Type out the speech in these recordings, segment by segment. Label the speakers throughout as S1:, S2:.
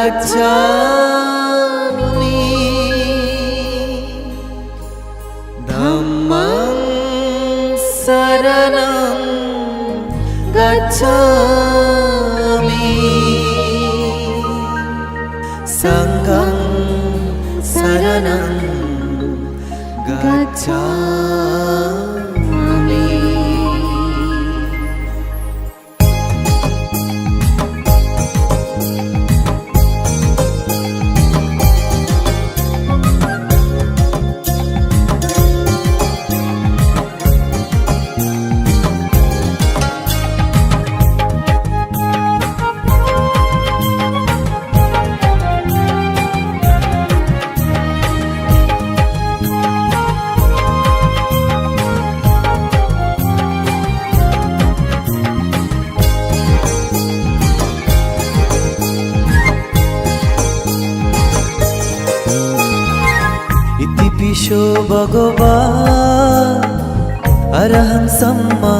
S1: gacchami dhammam saranam gacchami sangham saranam gacchami. Itipisho Bhagavan Araham Samma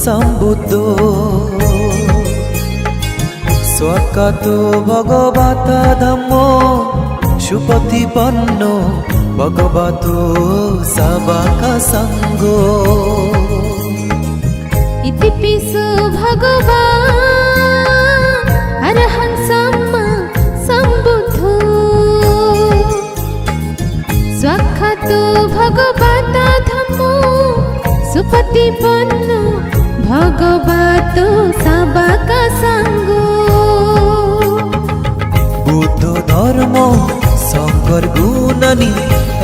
S1: Sambuddho Swakato Bhagavata Dhammo Shupatipanno Bhagavato Sabaka Sangho.
S2: Itipisho Bhagavan Araham Samma Sambuddho Swakato Bhagavata Dhammo Supatipanno Bhagavato Sabaka Sangho.
S1: Buddha Dharma Sangar Gunani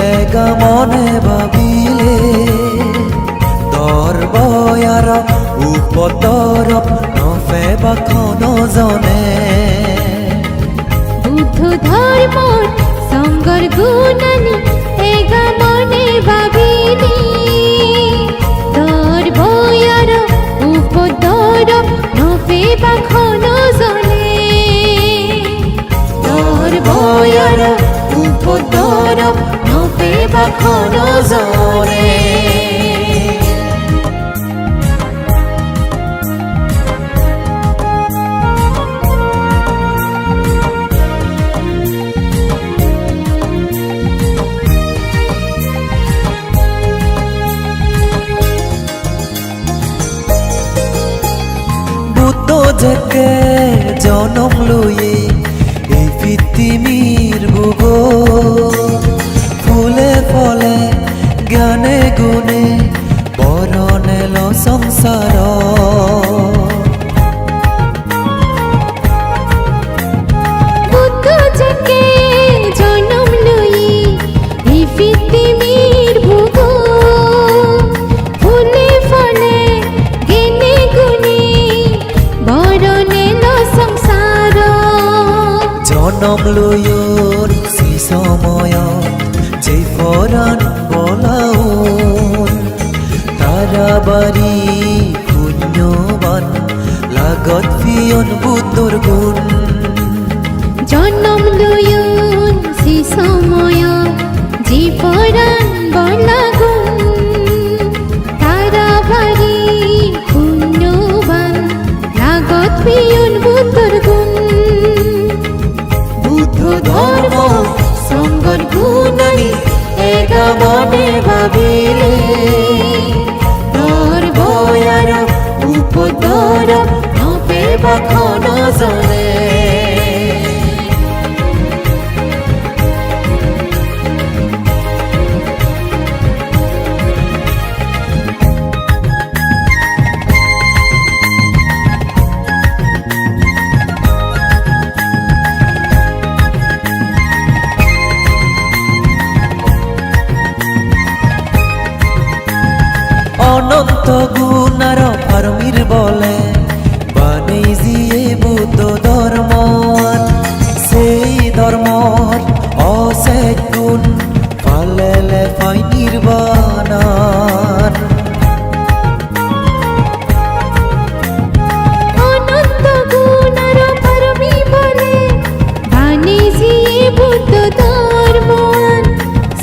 S1: Ega Mone Babile Darbayara Upatarap Nofe Bakhono Jane.
S2: Buddha Dharma Sangar Gunani Ega Mone Babile Darbayara Upatarap Nofe Bakhono Jane.
S1: Darbayara Upatarap Nofe Bakhono Jane. Jeke jonom luye ei pithimir bugo phule phole gyane gune boronelo samsara.
S2: Buddha jeke jonom luye ei pithimir bugo phule phole gyane gune boronelo samsara.
S1: Jonom luyon si samayat jei foran bolaun tarabari punyoban lagot fiyon buddhor gun.
S2: জনম lion সে সময় জীবরান বলাগুন তারা ভারি পুণ্যবান লাগত peon বুদ্ধর গুণ.
S1: বুদ্ধ ধর্ম সঙ্গর গুণানি একা মনে ভাবিলে দর্বয়ার উপদর নপে বাখনো জনে. অনন্ত গুণার পারমির বলে বানেই জিয়ে বুদ্ধ ধর্মন সেই ধর্মর অশেষ গুণ পালেলে পাই নির্বাণান.
S2: অনন্ত গুণার পারমি বলে বানে জিয়ে বুদ্ধ ধর্মন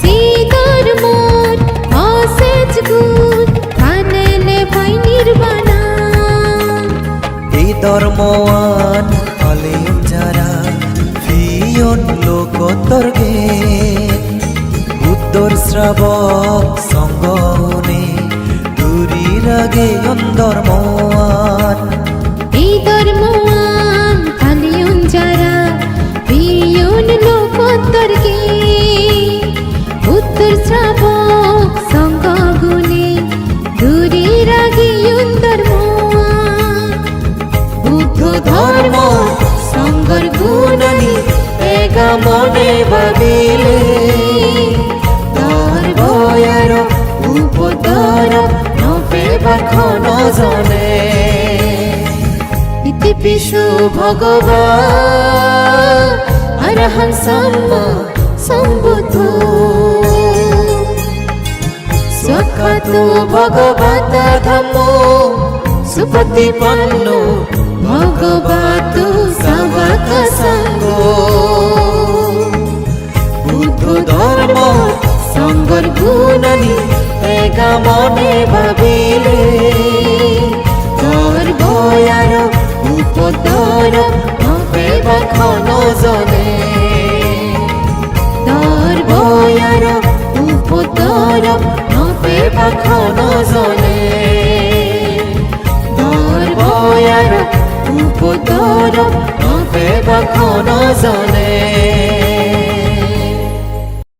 S2: সেই ধর্মর অশেষ গুণ পানেলে পাই নির্বাণা.
S1: এই ধর্মওয়ান ফলে যারা বুদ্ধর শ্রাবক সঙ্গনে দুরি রাগে অন্দরমান
S2: এই ধর্মওয়ান কালিয়ন যারা প্রিয়ন লোকোত্তরকে উত্তর শ্রাবক সঙ্গ গুণে দূরে রাগে ধর্মওয়ান বুদ্ধ ধর্ম সঙ্গর গুণানি এগা মনে ভাবিলে তোর ভয়ার উপদর নবে বাখন জনে ইতি পিশু ভগবান অরহং সম্মা সম্বুদ্ধ স্বখ্যাত ভগবত ধম্ম সুপতিপন্ন ভগবত সবক সঙ্গ বুদ্ধ ধর্ম সঙ্গর গুণানি এগা মনে ভাবিলে তোর ভয়ার উপদর নবে বাখন জনে তোর ভয়ার উপদর নবে বাখন জনে তোর ভয়ার উপদর নবে বাখন জনে